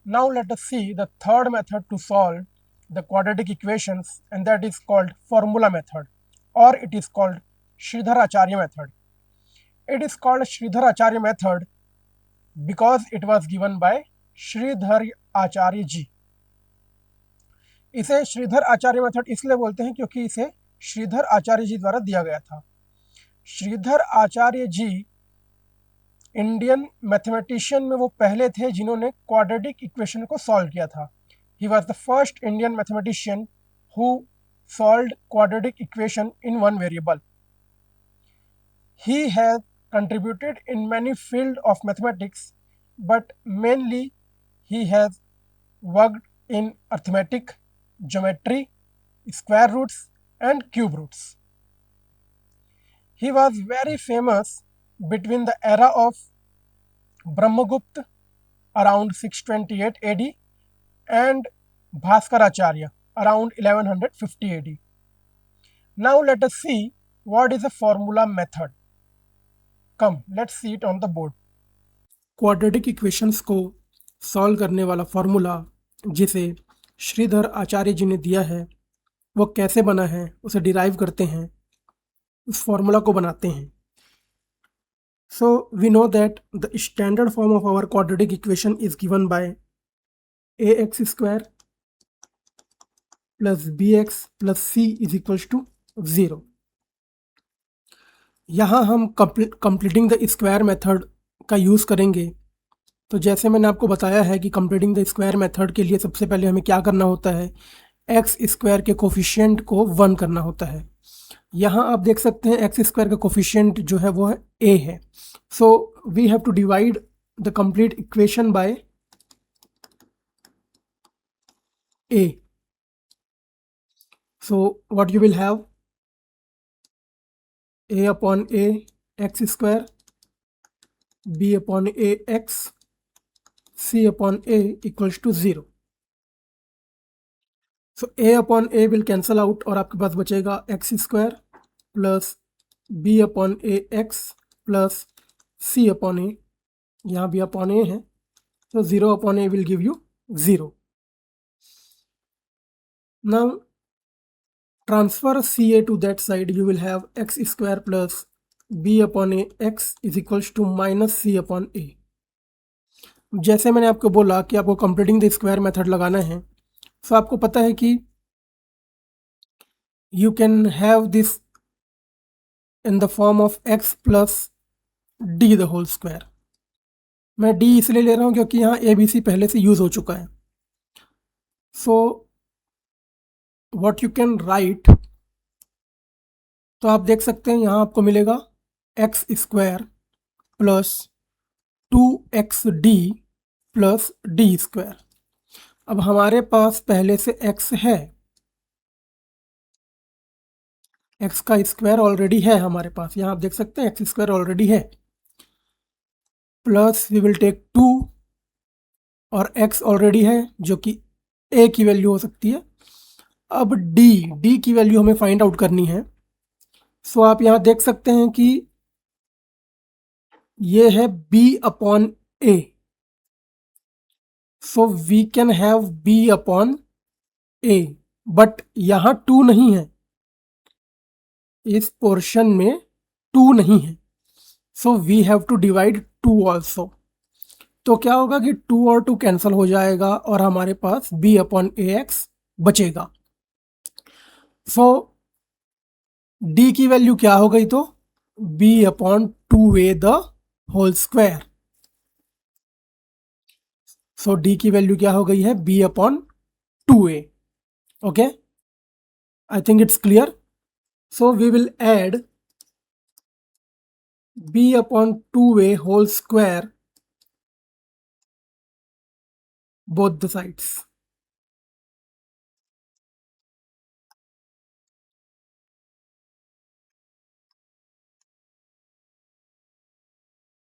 Now let us see the third method to solve the quadratic equations, and that is called formula method, or it is called Sridhar-Acharya method. It is called Sridhar-Acharya method because it was given by Shridhar आचार्य जी. इसे श्रीधर आचार्य method इसलिए बोलते हैं क्योंकि इसे श्रीधर आचार्य जी द्वारा दिया गया था. श्रीधर आचार्य जी इंडियन मैथमेटिशियन में वो पहले थे जिन्होंने क्वाड्रेटिक इक्वेशन को सॉल्व किया था. He was the first Indian mathematician who solved quadratic equation in one variable. He has contributed in many fields of mathematics, but mainly he has worked in arithmetic, geometry, square roots, and cube roots. He was very famous between the era of Brahmagupta around 628 AD and Bhaskaracharya around 1150 AD. Now let us see what is a formula method. Come, let's see it on the board. Quadratic equations को solve करने वाला formula जिसे श्रीधर आचार्य जी ने दिया है वो कैसे बना है उसे डिराइव करते हैं, उस फॉर्मूला को बनाते हैं. So we know that the standard form of our quadratic equation is given by ax² plus bx plus c is equals to 0. यहाँ हम कंप्लीटिंग द स्क्वायर मेथड का यूज़ करेंगे. तो जैसे मैंने आपको बताया है कि कंप्लीटिंग द स्क्वायर मेथड के लिए सबसे पहले हमें क्या करना होता है, एक्स स्क्वायर के कोफिशिएंट को 1 करना होता है. यहाँ आप देख सकते हैं एक्स स्क्वायर का कोफिशिएंट जो है वो है a है. So we have to divide the complete equation by a. So what you will have a upon a x square, b upon a x, c upon a equals to 0. So a upon a will cancel out और आपके पास बचेगा x square plus b upon a x plus c upon a. यहाँ भी upon a है, so 0 upon a will give you 0. Now transfer ca to that side, you will have x square plus b upon a x is equals to minus c upon a. जैसे मैंने आपको बोला कि आपको completing the square method लगाना है, तो आपको पता है कि you can have this in the form of x plus d the whole square. मैं d इसलिए ले रहा हूँ क्योंकि यहाँ ए बी सी पहले से यूज़ हो चुका है. सो व्हाट यू कैन राइट, तो आप देख सकते हैं यहाँ आपको मिलेगा x square plus 2xd plus D square. अब हमारे पास पहले से x है, x का स्क्वायर ऑलरेडी है हमारे पास. यहाँ आप देख सकते हैं x स्क्वायर ऑलरेडी है, प्लस वी विल टेक 2 और x ऑलरेडी है जो कि a की वैल्यू हो सकती है. अब d की वैल्यू हमें फाइंड आउट करनी है. सो आप यहाँ देख सकते हैं कि ये है b upon a. So we can have b upon a, but यहाँ 2 नहीं है, इस पोर्शन में 2 नहीं है. So we have to divide 2 also. तो क्या होगा कि 2 और 2 कैंसिल हो जाएगा और हमारे पास b अपॉन ए एक्स बचेगा. सो d की वैल्यू क्या हो गई, तो b upon 2a the whole square. So d की वैल्यू क्या हो गई है, b upon 2a. Okay, I think it's clear. So we will add b upon 2a whole square both the sides.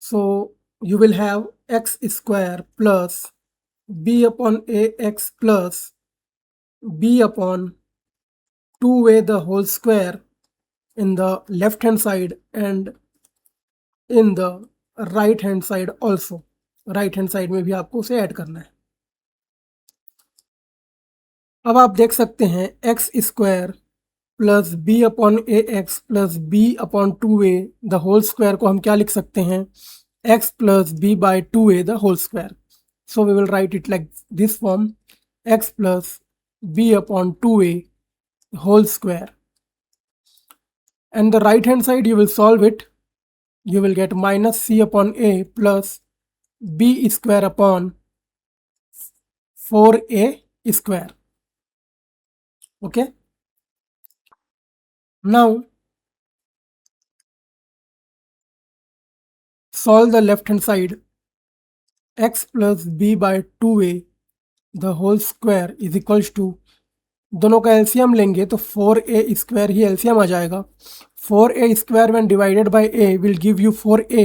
So you will have x square plus b upon a x plus b upon 2a the whole square in the left hand side and in the right hand side also. right hand side में भी आपको उसे add करना है. अब आप देख सकते हैं x square plus b upon a x plus b upon 2a the whole square को हम क्या लिख सकते हैं, x plus b by 2a the whole square. So we will write it like this form, x plus b upon 2a whole square. And the right hand side you will solve it. You will get minus c upon a plus b square upon 4a square. Okay. Now solve the left hand side. X plus b by 2a the whole square is equals to, दोनों का LCM लेंगे तो 4a square ही LCM आ जाएगा. 4a square when divided by a will give you 4a,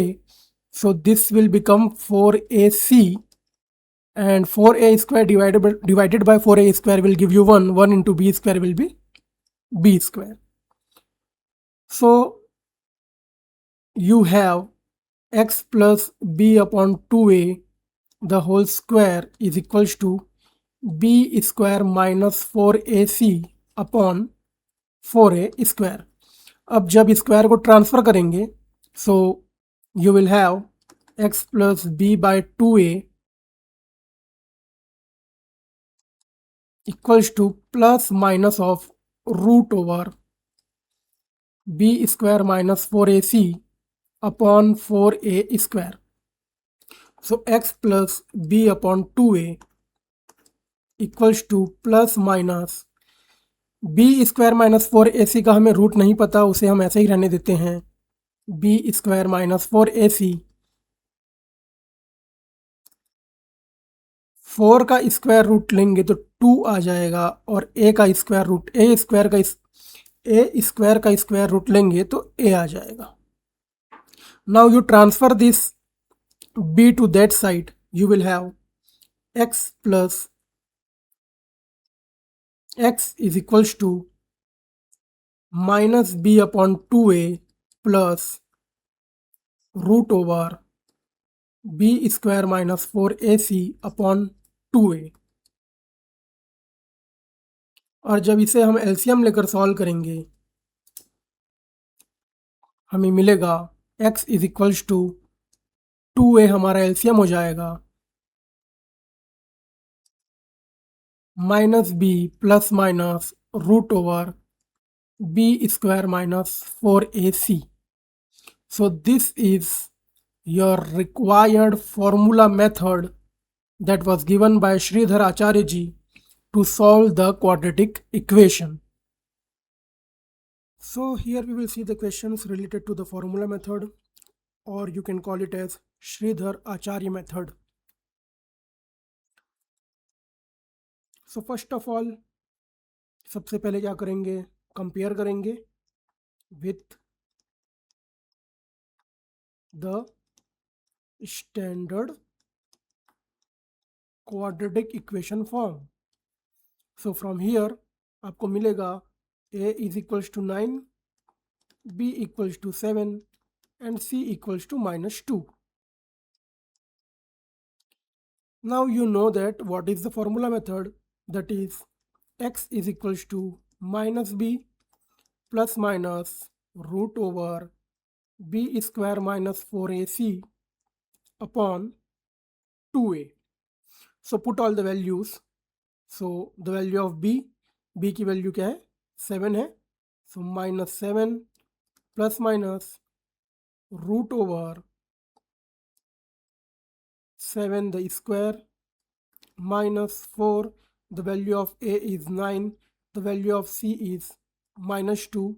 so this will become 4ac, and 4a square divided by 4a square will give you 1. 1 into b square will be b square. So you have x plus b upon 2a the whole square is equals to b square minus 4ac upon 4a square. अब जब square को transfer करेंगे so you will have x plus b by 2a equals to plus minus of root over b square minus 4ac upon 4a square. So x plus b upon 2a equals to plus minus b square minus 4ac का हमें root नहीं पता, उसे हम ऐसे ही रहने देते हैं, b स्क्वायर माइनस 4ac. 4 का स्क्वायर रूट लेंगे तो 2 आ जाएगा और a का स्क्वायर रूट a स्क्वायर का स्क्वायर रूट लेंगे तो a आ जाएगा. Now you transfer this b to that side, you will have x plus x is equals to minus b upon 2a plus root over b square minus 4ac upon 2a. और जब इसे हम LCM लेकर solve करेंगे हमें मिलेगा x is equals to 2a हमारा LCM हो जाएगा minus b plus minus root over b square minus 4ac. So this is your required formula method that was given by Sridhar Acharya ji to solve the quadratic equation. So here we will see the questions related to the formula method, or you can call it as Sridhar Acharya method. So first of all, सबसे पहले क्या करेंगे, compare करेंगे with the standard quadratic equation form. So from here आपको मिलेगा a is equals to 9, b equals to 7 and c equals to minus 2. Now you know that what is the formula method, that is x is equals to minus b plus minus root over b square minus 4ac upon 2a. So put all the values. So the value of b की value क्या है, 7 है. So minus 7 plus minus root over 7 the square minus 4, the value of a is 9, the value of c is minus 2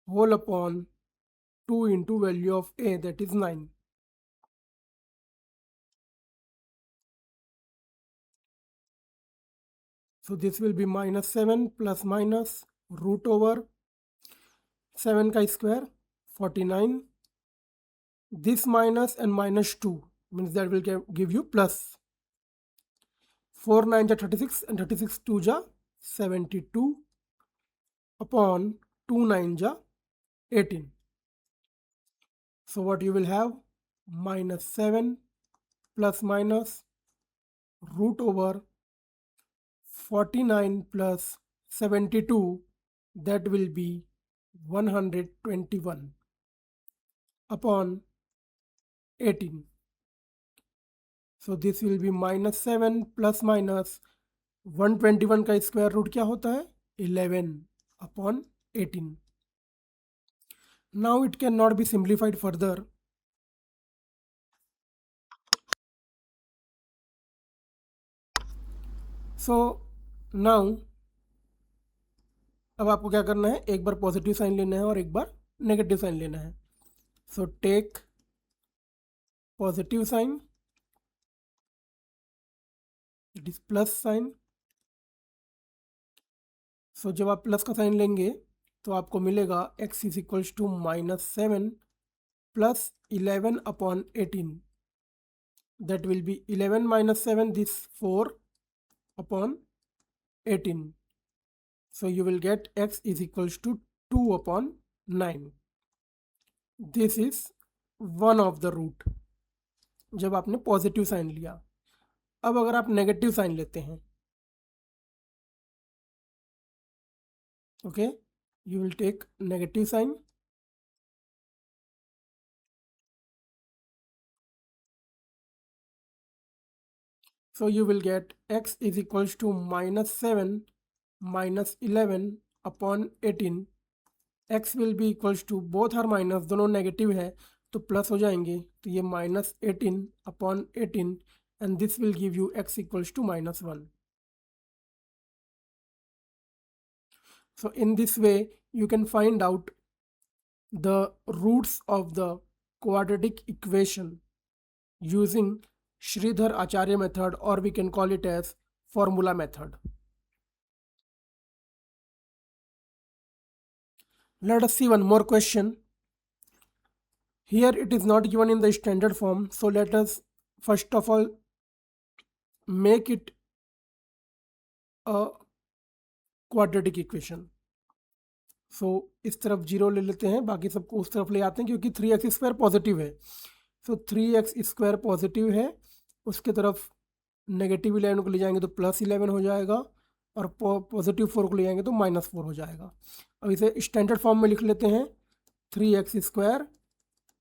whole upon 2 into value of a, that is 9. So this will be minus 7 plus minus root over 7 का square 49. This minus and minus 2 means that will give you plus. 4 9 जा 36 and 36 2 जा 72 upon 2 9 जा 18. So what you will have, minus 7 plus minus root over 49 plus 72, that will be 121 upon 18. So this will be -7 plus minus 121 का square root क्या होता है 11 upon 18. Now it cannot be simplified further. So now अब आपको क्या करना है, एक बार पॉजिटिव साइन लेना है और एक बार नेगेटिव साइन लेना है. So take positive sign, it is plus sign. So जब आप प्लस का साइन लेंगे तो आपको मिलेगा x is equals to -7 plus 11 upon 18. That will be 11 minus 7, this 4 upon 18. So you will get x is equals to 2 upon 9. This is one of the root जब आपने positive sign लिया. अब अगर आप नेगेटिव साइन लेते हैं, okay, you will take negative sign. So you will get x is equals to -7 minus 11 upon 18. x will be equals to, both are minus, दोनों negative है तो प्लस हो जाएंगे, तो ये -18 upon 18 and this will give you x equals to -1. So in this way you can find out the roots of the quadratic equation using Sridhar Acharya method, or we can call it as formula method. Let us see one more question. Here it is not given in the standard form, so let us first of all make it a quadratic equation. So इस तरफ 0 ले लेते हैं, बाकी सबको उस तरफ ले आते हैं क्योंकि 3x स्क्वायर पॉजिटिव है. सो 3x स्क्वायर पॉजिटिव है, उसके तरफ नेगेटिव 11 को ले जाएंगे तो +11 हो जाएगा और पॉजिटिव 4 को ले जाएंगे तो -4 हो जाएगा. अब इसे स्टैंडर्ड फॉर्म में लिख लेते हैं. 3x square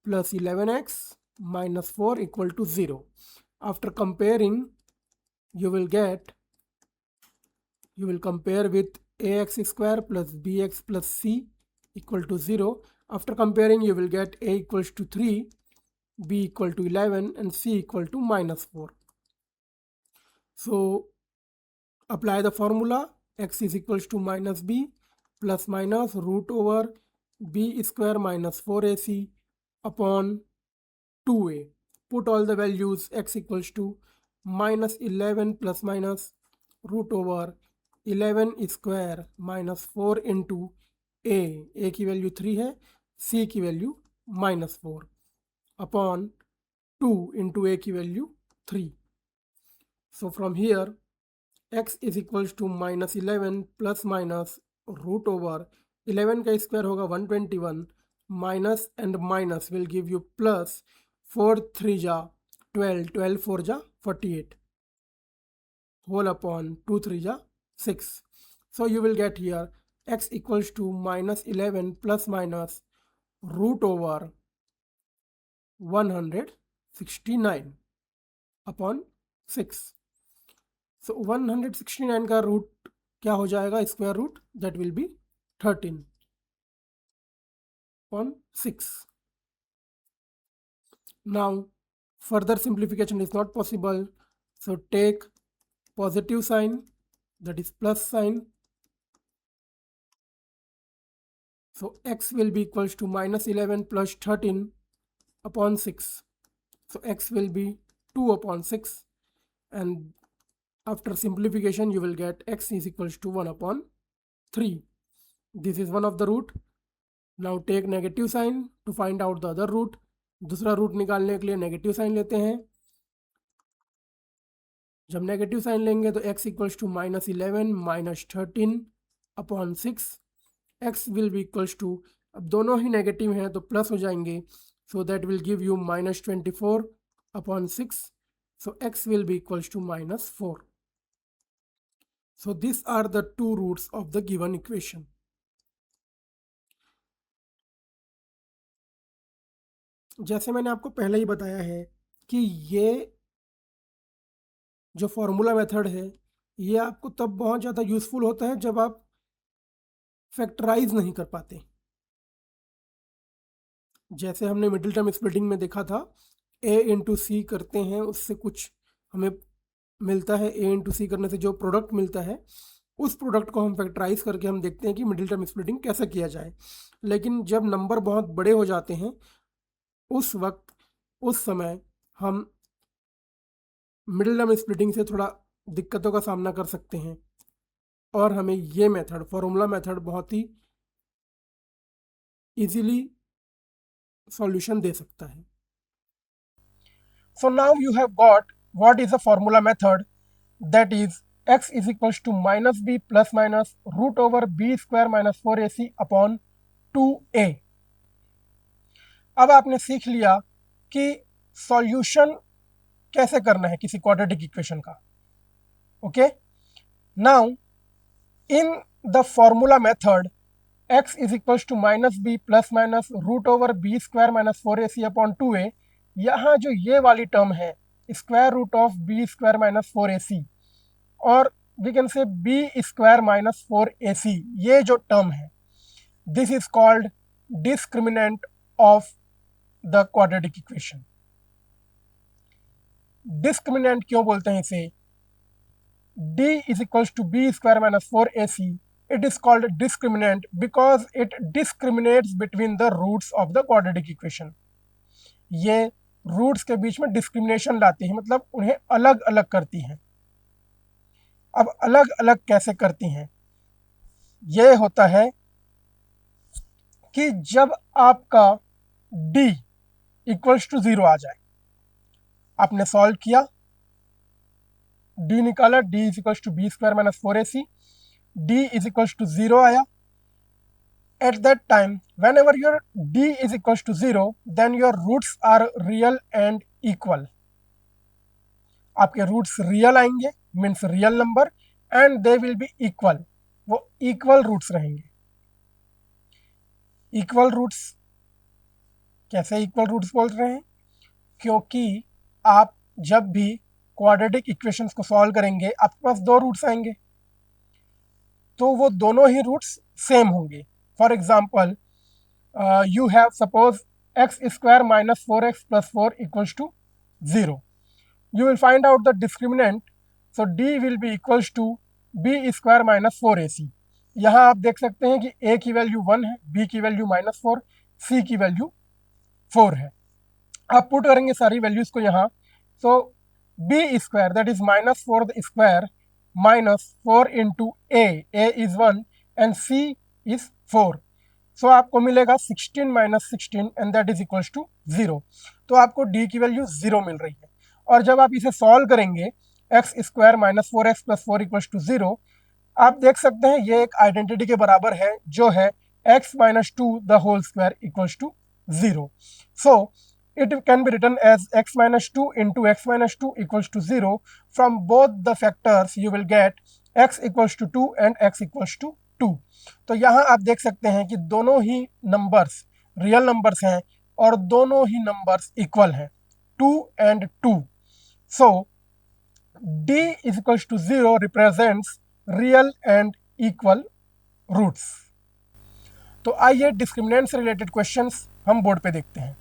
plus 11x -4 equal to 0. After comparing you will compare with ax square plus bx plus c equal to 0. After comparing you will get a equals to 3, b equal to 11 and c equal to -4. So apply the formula. X is equals to -b plus minus root over b square minus 4ac upon 2a. Put all the values. X equals to -11 plus minus root over 11 square -4 into a की value 3 है, सी की value -4 upon 2 into a की value 3. So from here x is equals to -11 plus minus root over 11 का square होगा 121 minus and minus will give you plus 4 3 जा 12, 12 4 जा 48 whole upon 2 3 जा 6. So you will get here x equals to -11 plus minus root over 169 upon 6. So 169 का root क्या हो जाएगा, square root, that will be 13 upon 6. Now further simplification is not possible, so take positive sign, that is plus sign. So x will be equals to -11 plus 13 upon 6. So x will be 2 upon 6 and after simplification you will get x is equals to 1 upon 3. This is one of the root. Now take negative sign to find out the other root. दूसरा root निकालने के लिए negative sign लेते हैं. जब negative sign लेंगे तो x equals to -11 minus 13 upon 6. x will be equals to, अब दोनों ही नेगेटिव हैं तो प्लस हो जाएंगे, so that will give you -24 upon 6. So x will be equals to -4. So these are the two roots of the given equation. जैसे मैंने आपको पहले ही बताया है कि ये जो फॉर्मूला मेथड है ये आपको तब बहुत ज़्यादा यूज़फुल होता है जब आप फैक्टराइज नहीं कर पाते। जैसे हमने मिडिल टर्म स्प्लिटिंग में देखा था, a इंटू सी करते हैं उससे कुछ हमें मिलता है, a इंटू सी करने से जो प्रोडक्ट मिलता है उस प्रोडक्ट को हम फैक्टराइज करके हम देखते हैं कि मिडिल टर्म स्प्लिटिंग कैसे किया जाए। लेकिन जब नंबर बहुत बड़े हो जाते हैं उस समय हम मिडिल टर्म स्प्लिटिंग से थोड़ा दिक्कतों का सामना कर सकते हैं और हमें ये मेथड, फॉर्मूला मेथड, बहुत ही इजीली सॉल्यूशन दे सकता है। So now you have got what is a formula method, that is x is equals to minus b plus minus root over b square minus 4ac upon 2a। अब आपने सीख लिया कि solution कैसे करना है किसी क्वाड्रेटिक इक्वेशन का। Okay, now in the formula method x is equals to minus b plus minus root over b square minus 4ac upon 2a, यहाँ जो ये वाली टर्म है square root of b square minus 4ac और we can say b square minus 4ac, ये जो term है this is called discriminant of the quadratic equation. Discriminant क्यों बोलते हैं इसे? d is equals to b square minus 4ac, it is called discriminant because it discriminates between the roots of the quadratic equation। ये roots के बीच में discrimination लाती है, मतलब उन्हें अलग अलग करती हैं। अब अलग अलग कैसे करती हैं? ये होता है कि जब आपका d इक्वल्स टू 0 आ जाए, आपने सॉल्व किया, d निकाला, d is equals to B square minus 4ac, d is equals to 0 आया। At that time, whenever your d is equals to 0, then your roots are real and equal। आपके roots real आएंगे, means real number, and they will be equal, वो equal roots रहेंगे। Equal roots कैसे equal roots बोल रहे हैं? क्योंकि आप जब भी क्वाड्रेटिक इक्वेशंस को सॉल्व करेंगे आपके पास दो रूट्स आएंगे, तो वो दोनों ही रूट्स सेम होंगे। For example, you have suppose x square minus 4x plus 4 equals to 0. You will find out the discriminant, so d will be equals to b square minus 4ac। यहाँ आप देख सकते हैं कि a की value 1 है, b की value -4, c की वैल्यू 4 है। आप पुट करेंगे सारी वैल्यूज को यहाँ, so b square that is -4 square minus 4 into a is 1 and c is 4, so आपको मिलेगा 16 minus 16 and that is equals to 0। तो आपको d की वैल्यू 0 मिल रही है। और जब आप इसे सॉल्व करेंगे x square minus 4x plus 4 equals to 0, आप देख सकते हैं ये एक आइडेंटिटी के बराबर है जो है x minus 2 the whole square equals to 0। So it can be written as x minus 2 into x minus 2 equals to 0. From both the factors you will get x equals to 2 and x equals to 2। तो यहाँ आप देख सकते हैं कि दोनों ही numbers real numbers हैं और दोनों ही नंबर्स इक्वल हैं, 2 and 2। So d is equals to 0 represents real and equal roots. तो आइए डिस्क्रिमिनेंट से रिलेटेड क्वेश्चंस हम बोर्ड पे देखते हैं।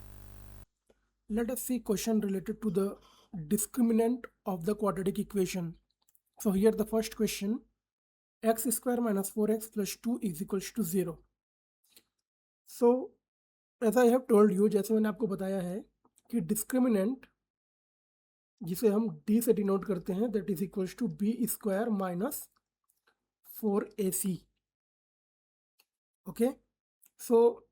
Let us see question related to the discriminant of the quadratic equation. So here the first question, x square minus 4x plus 2 is equals to 0. So as I have told you, जैसे मैंने आपको बताया है कि discriminant जिसे हम d से denote करते हैं that is equals to B square minus 4ac। Okay, so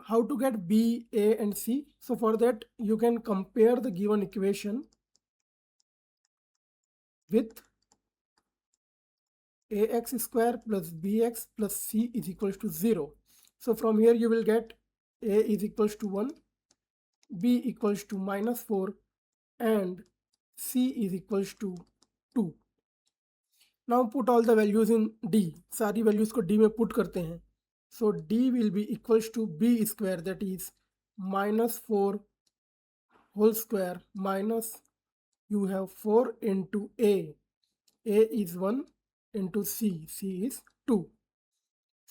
how to get b, a and c? So for that you can compare the given equation with ax square plus bx plus c is equals to 0. So from here you will get a is equals to 1, b equals to -4 and c is equals to 2. Now put all the values in D, सारी values को D में put करते हैं. So D will be equals to B square, that is -4 whole square minus, you have 4 into a is 1 into c is 2.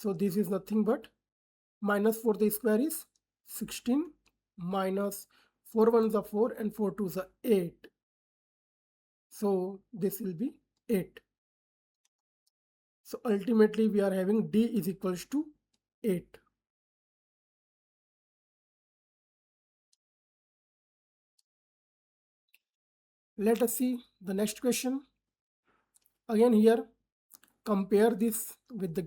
So this is nothing but -4 the square is 16 minus 4 ones are 4 and 4 twos are 8. So this will be 8. So ultimately we are having d is equals to 8. Let us see the next question. Again here, compare this with the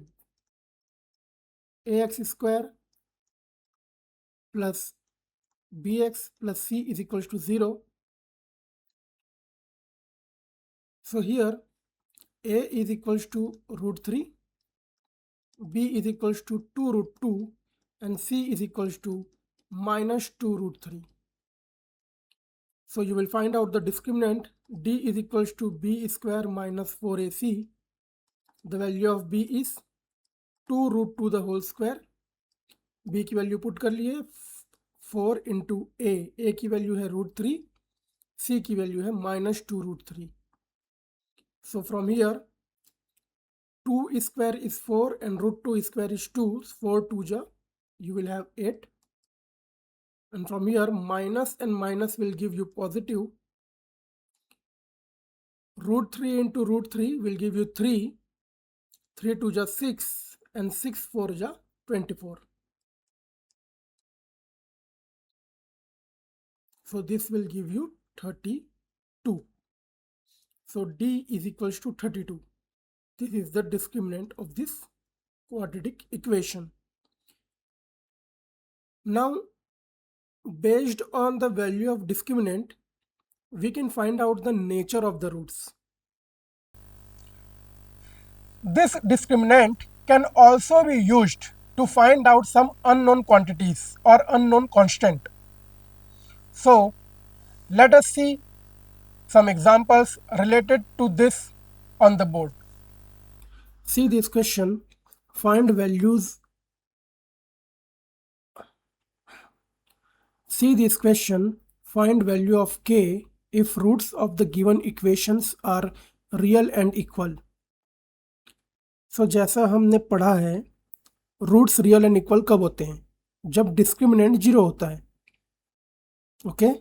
ax square plus bx plus c is equals to 0. So here a is equals to root 3, b is equals to 2 root 2 and c is equals to minus 2 root 3. So you will find out the discriminant d is equals to b square minus 4ac. The value of b is 2 root 2 the whole square. b की value put कर लिए, 4 into a की value है root 3, c की value है -2 root 3. So from here 2 square is 4 and root 2 square is 2, 4 2 ja, you will have 8, and from here minus and minus will give you positive. Root 3 into root 3 will give you 3, 3 2 ja 6 and 6 4 ja 24. So this will give you 32. So d is equals to 32. This is the discriminant of this quadratic equation. Now, based on the value of discriminant, we can find out the nature of the roots. This discriminant can also be used to find out some unknown quantities or unknown constant. So, let us see some examples related to this on the board. See this question, find values. See this question, find value of k if roots of the given equations are real and equal. So जैसा हमने पढ़ा है, roots real and equal कब होते हैं? जब discriminant 0 होता है. ओके,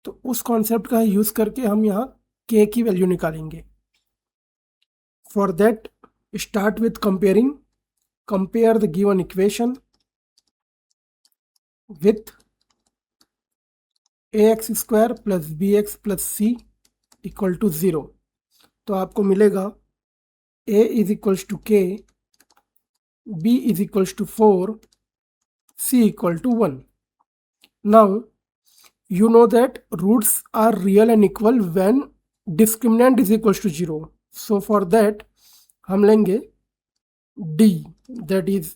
तो उस कॉन्सेप्ट का यूज करके हम यहाँ k की वैल्यू निकालेंगे. For that start with comparing. Compare the given equation with ax square plus bx plus c equal to 0. तो आपको मिलेगा a is equals to k, b is equals to 4, c equal to 1. Now you know that roots are real and equal when discriminant is equals to 0. So for that हम लेंगे d, that is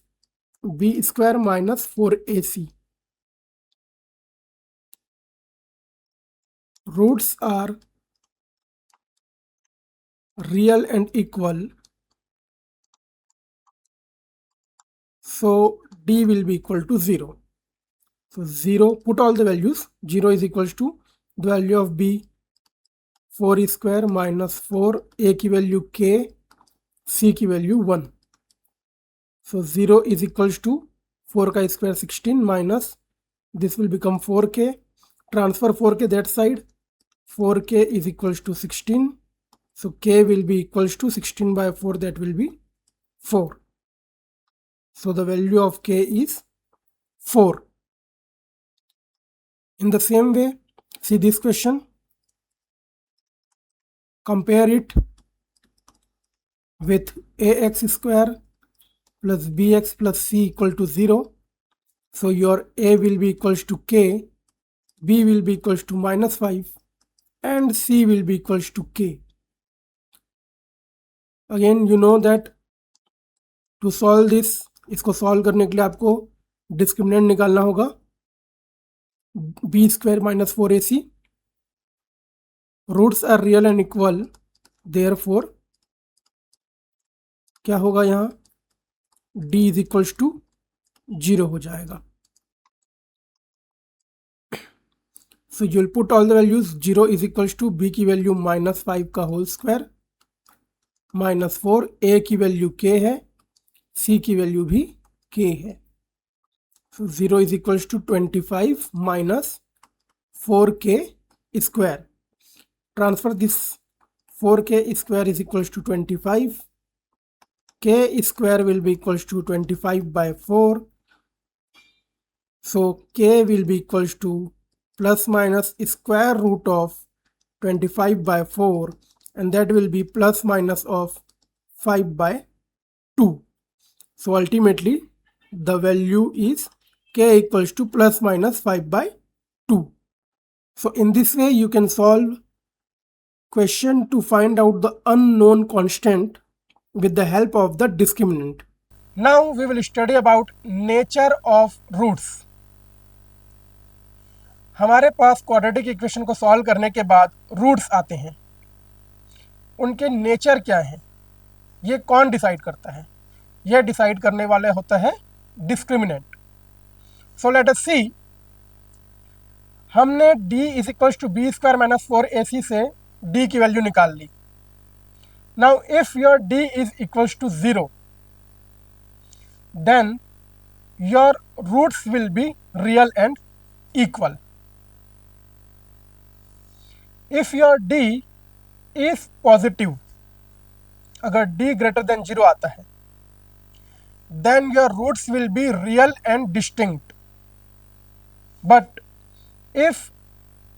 b square minus 4ac. Roots are real and equal, so d will be equal to 0. So 0, put all the values. 0 is equals to the value of b 4 square minus 4, a की value k, c की value 1. So 0 is equals to 4 का square 16 minus this will become 4k. Transfer 4k that side. 4k is equals to 16. So k will be equals to 16 by 4, that will be 4. So the value of k is 4. In the same way, see this question. Compare it with ax square plus bx plus c equal to 0. So your a will be equals to k, b will be equals to -5 and c will be equals to k. Again you know that to solve this, इसको solve करने के लिए आपको discriminant निकालना होगा b square minus 4ac. Roots are real and equal, therefore क्या होगा यहाँ, d इज इक्वल्स टू 0 हो जाएगा। So you will put all the values. 0 is equals to b की वैल्यू -5 का होल स्क्वायर, -4, a की वैल्यू k है, c की वैल्यू भी k है। So 0 is equals to 25 minus 4k square. Transfer this 4k square is equals to 25. K square will be equals to 25 by 4. So k will be equals to plus minus square root of 25 by 4, and that will be plus minus of 5 by 2. So ultimately the value is k equals to plus minus 5 by 2. So in this way you can solve question to find out the unknown constant with the help of the discriminant. Now we will study about nature of roots. हमारे पास quadratic equation को solve करने के बाद roots आते हैं, उनके nature क्या है, ये कौन डिसाइड करता है? यह डिसाइड करने वाला होता है discriminant. So let us C, हमने d is equals to B square minus 4ac से d की वैल्यू निकाल ली। Now if your d is equals to 0, then your roots will be real and equal. If your d is positive, अगर d greater than 0 आता है, then your roots will be real and distinct. But if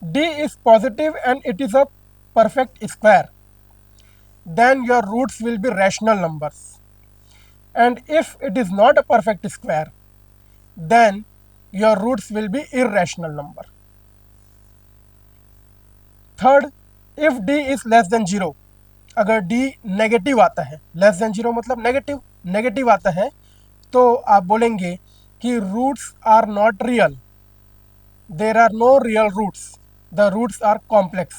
d is positive and it is a perfect square, then your roots will be rational numbers, and if it is not a perfect square, then your roots will be irrational number. Third, if d is less than 0, अगर d negative आता है, less than 0 मतलब negative आता है, तो आप बोलेंगे कि roots are not real. There are no real roots. The roots are complex.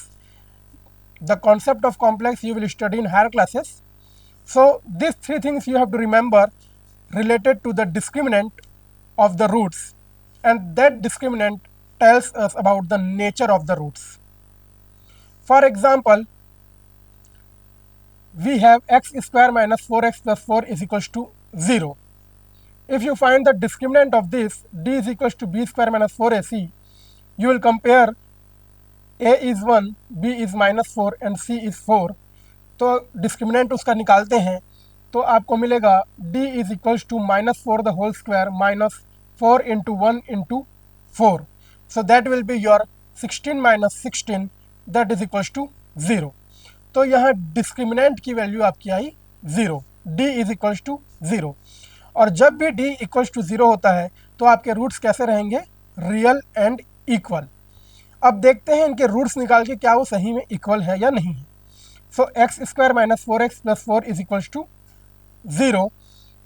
The concept of complex you will study in higher classes. So these three things you have to remember related to the discriminant of the roots, and that discriminant tells us about the nature of the roots. For example, we have x square minus 4x plus 4 is equals to 0. If you find the discriminant of this, d is equals to b square minus 4ac, you will compare a is 1, b is minus 4 and c is 4. तो discriminant उसका निकालते हैं तो आपको मिलेगा d is equals to -4 the whole square minus 4 into 1 into 4. So that will be your 16 minus 16, that is equals to 0. तो यहाँ discriminant की वैल्यू आपकी आई 0, d इज इक्वल्स टू 0. और जब भी d इक्वल्स टू 0 होता है तो आपके रूट्स कैसे रहेंगे? Real and equal. अब देखते हैं इनके रूट्स निकाल के क्या वो सही में इक्वल है या नहीं है। So X square minus 4x plus 4 is equals to 0.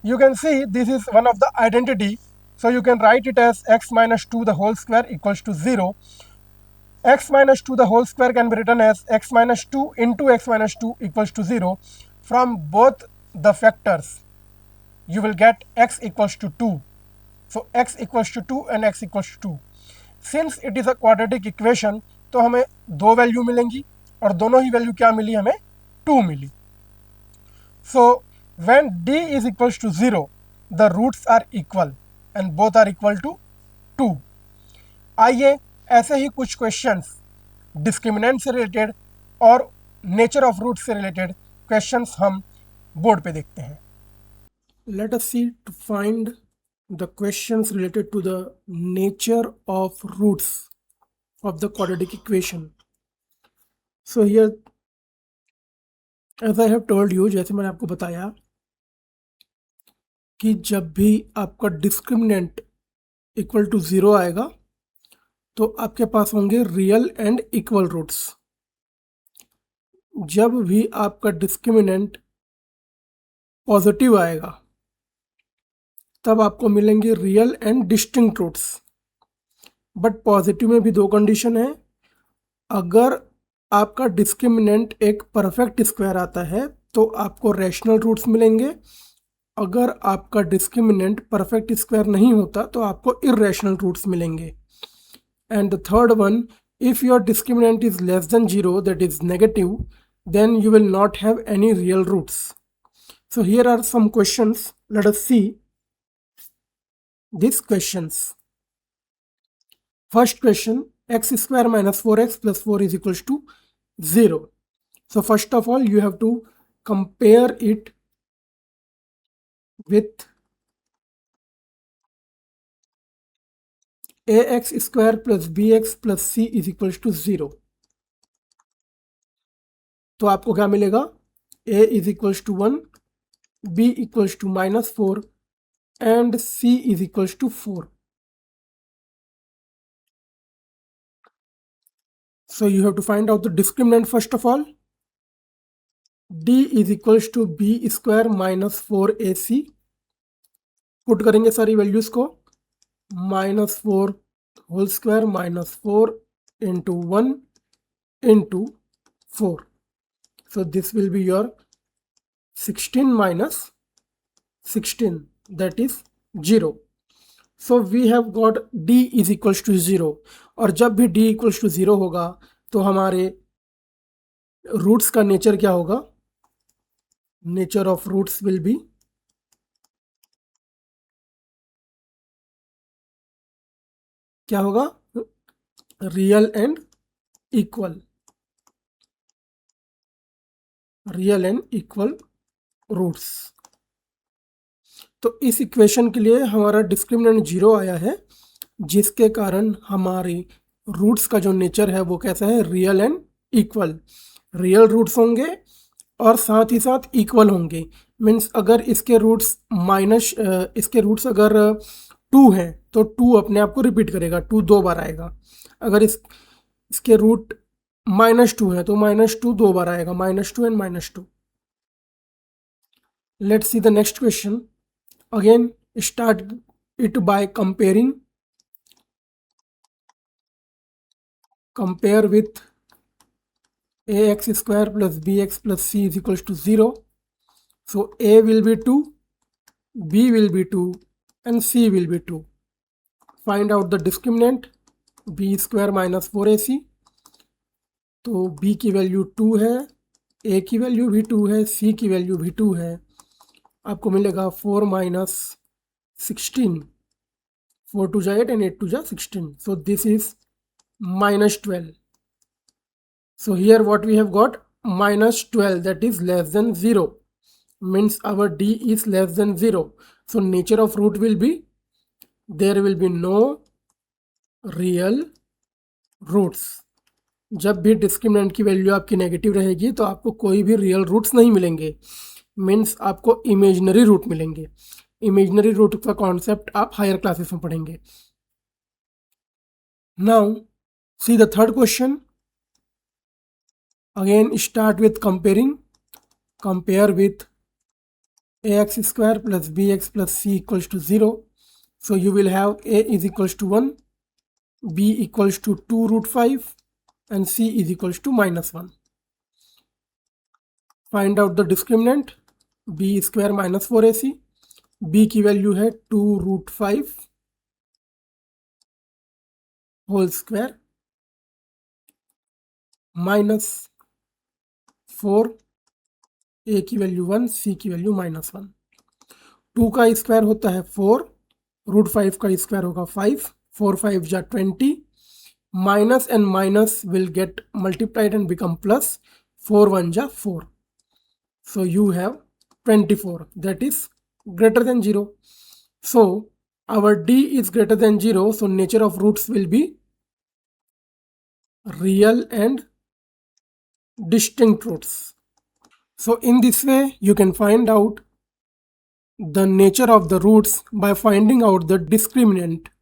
You can see this is one of the identity, so you can write it as x minus 2 the whole square equals to 0. x minus 2 the whole square can be written as x minus 2 into x minus 2 equals to 0. From both the factors you will get x equals to 2. So x equals to 2 and x equals to 2. Since it is a quadratic equation, तो हमें दो value मिलेंगी और दोनों ही value क्या मिली हमें? 2 मिली. So when d is equals to 0, the roots are equal and both are equal to 2. आइए ऐसे ही कुछ क्वेश्चंस डिस्क्रिमिनेंट से रिलेटेड और नेचर ऑफ रूट से रिलेटेड क्वेश्चंस हम बोर्ड पे देखते हैं. Let us see to find the questions related to the nature of roots of the quadratic equation. So here, as I have told you, जैसे मैंने आपको बताया कि जब भी आपका डिस्क्रिमिनेंट इक्वल टू 0 आएगा तो आपके पास होंगे रियल एंड इक्वल रूट्स. जब भी आपका डिस्क्रिमिनेंट पॉजिटिव आएगा तब आपको मिलेंगे real and distinct roots. But positive में भी दो कंडीशन है. अगर आपका डिस्क्रिमिनेंट एक परफेक्ट स्क्वायर आता है तो आपको रैशनल रूट्स मिलेंगे। अगर आपका डिस्क्रिमिनेंट परफेक्ट स्क्वायर नहीं होता तो आपको इर्रेशनल रूट्स मिलेंगे। And the third one, if your discriminant is less than 0, that is negative, then you will not have any real roots. So here are some questions. Let us see these questions. First question, x square minus 4x plus 4 is equals to 0. So first of all, you have to compare it with ax square plus bx plus c is equals to 0. तो आपको क्या मिलेगा, a is equals to 1, b equals to minus 4 and c is equals to 4. So you have to find out the discriminant first of all. d is equals to b square minus 4ac. Put करेंगे सारी values को, minus 4 whole square minus 4 into 1 into 4. So this will be your 16 minus 16, that is 0. So we have got d is equals to 0. और जब भी d equals to 0 होगा तो हमारे roots का नेचर क्या होगा, nature of roots will be क्या होगा, real and equal, real and equal roots. तो इस इक्वेशन के लिए हमारा डिस्क्रिमिनेंट 0 आया है, जिसके कारण हमारी रूट्स का जो नेचर है वो कैसा है, real and equal. Real roots होंगे और साथ ही साथ इक्वल होंगे। मीन्स अगर इसके रूट्स इसके रूट्स अगर 2 हैं तो 2 अपने आप को रिपीट करेगा, 2 2 बार आएगा। अगर इसके रूट -2 है तो -2 2 बार आएगा, -2 and -2। Let's see the next question. Again start it by comparing, compare with ax square plus bx plus c is equals to 0. So a will be 2, b will be 2 and c will be 2. Find out the discriminant, b square minus 4ac. तो b की value 2 है, a की value भी 2 है, c की value भी 2 है। आपको मिलेगा 4 minus 16, 4 2 जा 8 and 8 2 जा 16. So this is -12. So here what we have got, -12, that is less than 0, means our d is less than 0. So nature of root will be, there will be no real roots. जब भी discriminant की value आपकी negative रहेगी तो आपको कोई भी real roots नहीं मिलेंगे, मीन्स आपको इमेजिनरी रूट मिलेंगे। इमेजिनरी रूट का कॉन्सेप्ट आप हायर क्लासेस में पढ़ेंगे। Now see the third question. Again start with comparing, compare with ax square plus bx plus c equals to 0. So you will have a is equals to 1, b equals to 2 root 5 and c is equals to -1. Find out the discriminant, b square minus 4ac. b की value है 2 root 5 whole square minus 4, a की value 1, c की value -1। 2 का square होता है 4, root 5 का square होगा 5, 4 5 जा 20, minus and minus will get multiplied and become plus, 4 1 जा 4. So you have 24, that is greater than 0. So our d is greater than 0, so nature of roots will be real and distinct roots. So in this way you can find out the nature of the roots by finding out the discriminant.